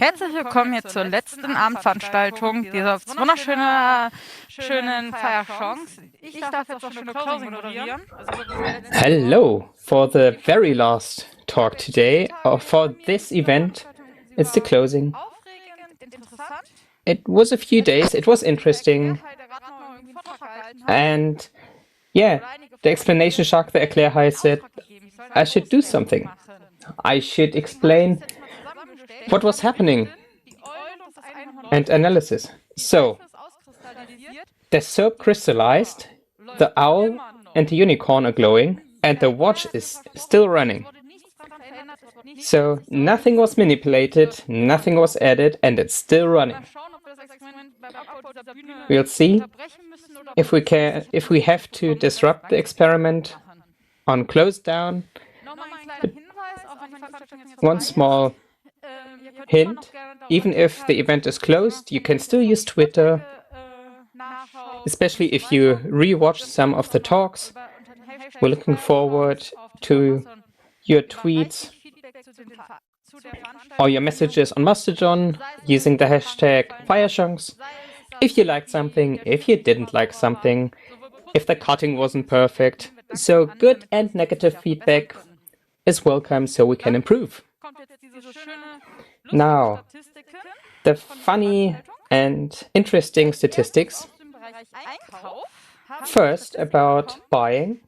Herzlich willkommen hier zur letzten Abendveranstaltung dieser schönen Fireshonks. Ich darf jetzt das schöne Closing moderieren. Hello for the very last talk today. For this event, it's the closing. It was a few days, it was interesting. And yeah, the explanation shark, the Erklärhai, said I should do something. I should explain what was happening and analysis. So, the soap crystallized, the owl and the unicorn are glowing, and the watch is still running. So, nothing was manipulated, nothing was added, and it's still running. We'll see if we have to disrupt the experiment on close down. But one small hint, even if the event is closed, you can still use Twitter, especially if you rewatch some of the talks. We're looking forward to your tweets or your messages on Mastodon using the hashtag Fireshonks. If you liked something, if you didn't like something, if the cutting wasn't perfect. So good and negative feedback is welcome so we can improve. Now, the funny and interesting statistics. First, about buying.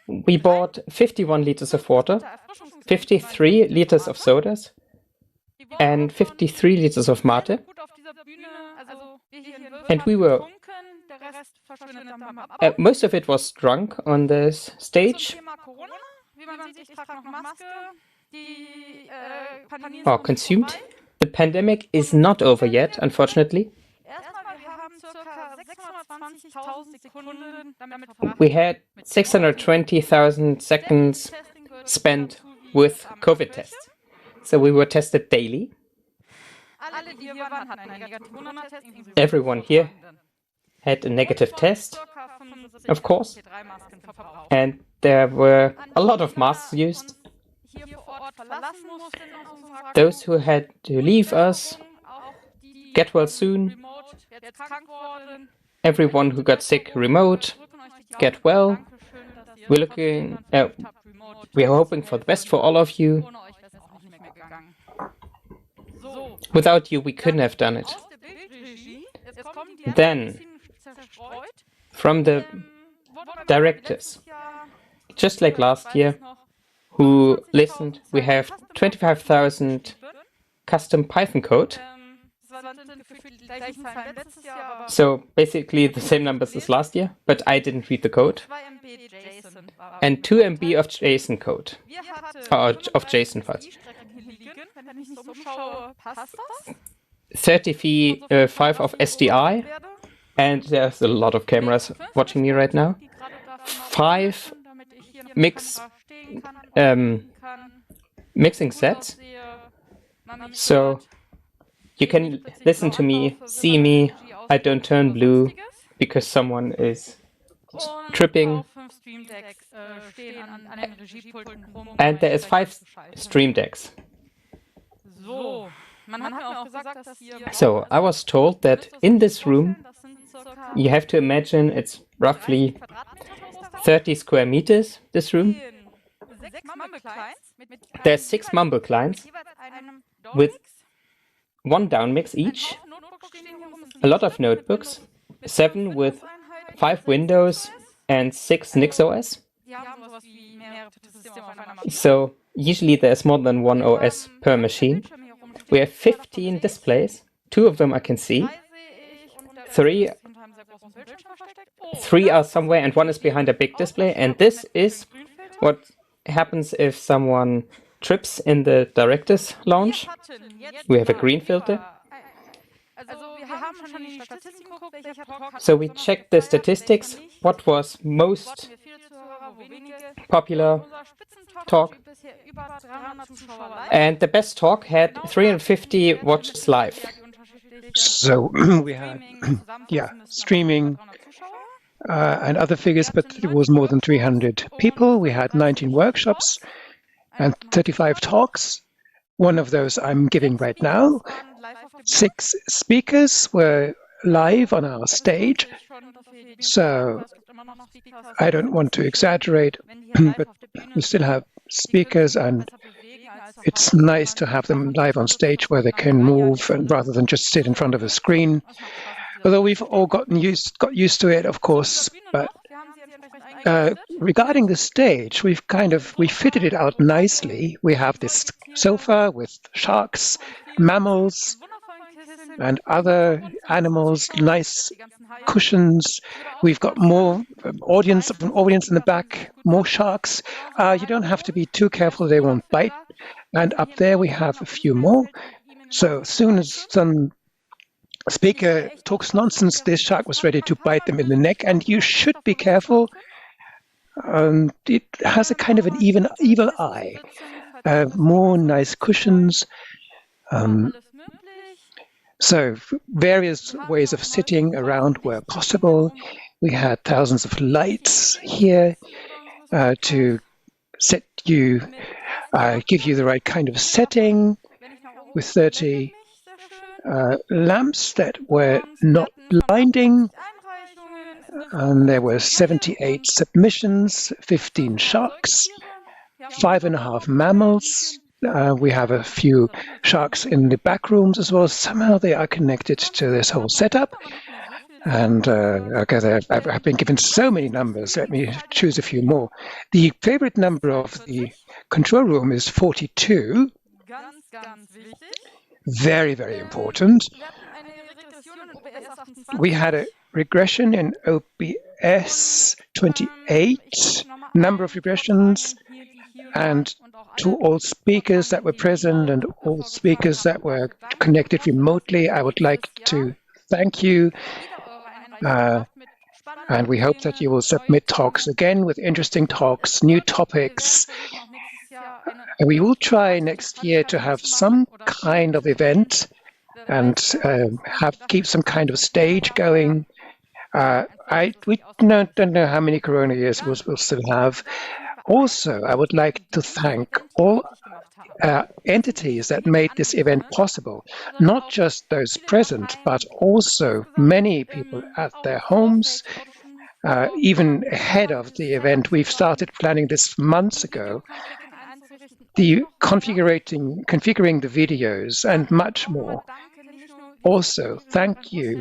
We bought 51 liters of water, 53 liters of sodas, and 53 liters of mate. And we were... most of it was drunk on the stage. Or consumed. The pandemic is not over yet, unfortunately. We had 620,000 seconds spent with COVID tests. So we were tested daily. Everyone here had a negative test, of course. And there were a lot of masks used. Those who had to leave us, get well soon. Everyone who got sick remote, get well. We're hoping for the best for all of you. Without you, we couldn't have done it. Then, from the directors, just like last year, who listened, we have 25,000 custom Python code. So basically the same numbers as last year, but I didn't read the code. And 2 MB of JSON code, of JSON files. 35 of SDI, and there's a lot of cameras watching me right now. 5 mixing sets. So you can listen to me, see me. I don't turn blue because someone is tripping. And there is 5 stream decks. So I was told that in this room, you have to imagine it's roughly 30 square meters, this room. There's 6 mumble clients with 1 downmix each, a lot of notebooks, 7 with 5 windows and 6 NixOS. So usually there's more than 1 OS per machine. We have 15 displays, 2 of them I can see. 3 are somewhere and 1 is behind a big display, and this is what happens if someone trips in the director's lounge. We have a green filter. So we checked the statistics, what was most popular talk. And the best talk had 350 watches live. So we had, streaming and other figures, but it was more than 300 people. We had 19 workshops and 35 talks. one of those I'm giving right now. 6 speakers were live on our stage, so I don't want to exaggerate, but we still have speakers, and it's nice to have them live on stage where they can move and rather than just sit in front of a screen. Although we've all got used to it, of course, but regarding the stage, we fitted it out nicely. We have this sofa with sharks, mammals, and other animals, nice cushions. We've got more audience in the back, more sharks. You don't have to be too careful, they won't bite. And up there we have a few more. So as soon as some speaker talks nonsense, this shark was ready to bite them in the neck, and you should be careful. It has a kind of an evil eye. More nice cushions. So various ways of sitting around were possible. We had thousands of lights here to give you the right kind of setting with 30 lamps that were not blinding. And there were 78 submissions, 15 sharks, 5.5 mammals. We have a few sharks in the back rooms as well. Somehow they are connected to this whole setup. And I've been given so many numbers. Let me choose a few more. The favorite number of the control room is 42. Very, very important. We had a regression in OBS 28, number of regressions, and to all speakers that were present and all speakers that were connected remotely, I would like to thank you. And we hope that you will submit talks again with interesting talks, new topics. And we will try next year to have some kind of event and keep some kind of stage going. We don't know how many Corona years we'll still have. Also, I would like to thank all entities that made this event possible, not just those present, but also many people at their homes, even ahead of the event. We've started planning this months ago, configuring the videos and much more. Also, thank you.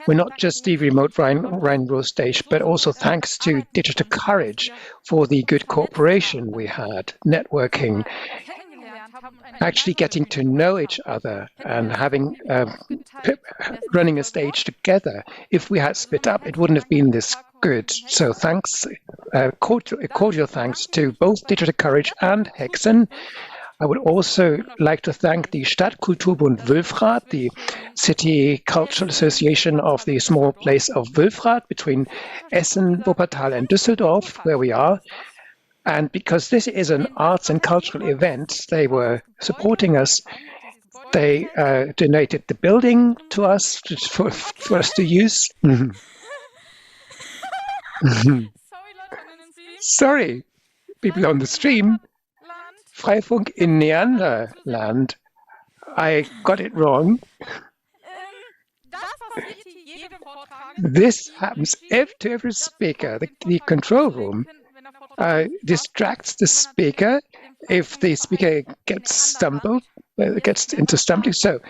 We're not just the remote Rhine-Ruhr stage, but also thanks to Digital Courage for the good cooperation we had, networking, actually getting to know each other and running a stage together. If we had split up, it wouldn't have been this good. So thanks, cordial thanks to both Digital Courage and Hexen. I would also like to thank the Stadtkulturbund Wülfrath, the City Cultural Association of the small place of Wülfrath between Essen, Wuppertal and Düsseldorf, where we are. And because this is an arts and cultural event, they were supporting us. They donated the building to us for us to use. Sorry, people on the stream. Freifunk in Neanderland. I got it wrong. This happens to every speaker. The control room distracts the speaker if the speaker gets into stumbling. So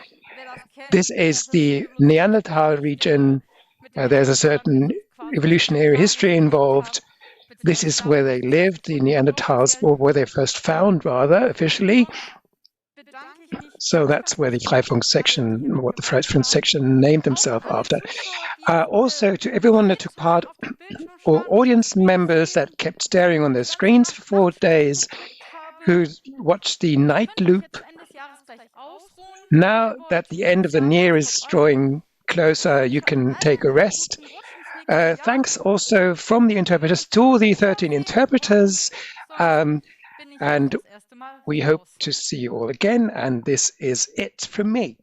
this is the Neanderthal region. There's a certain evolutionary history involved. This is where they lived, the Neanderthals, or where they first found, rather, officially. So that's where the Freifunk section, what the Freifunk section named themselves after. Also, to everyone that took part, or audience members that kept staring on their screens for 4 days, who watched the night loop. Now that the end of the year is drawing closer, you can take a rest. Thanks also from the interpreters to the 13 interpreters. And we hope to see you all again. And this is it from me.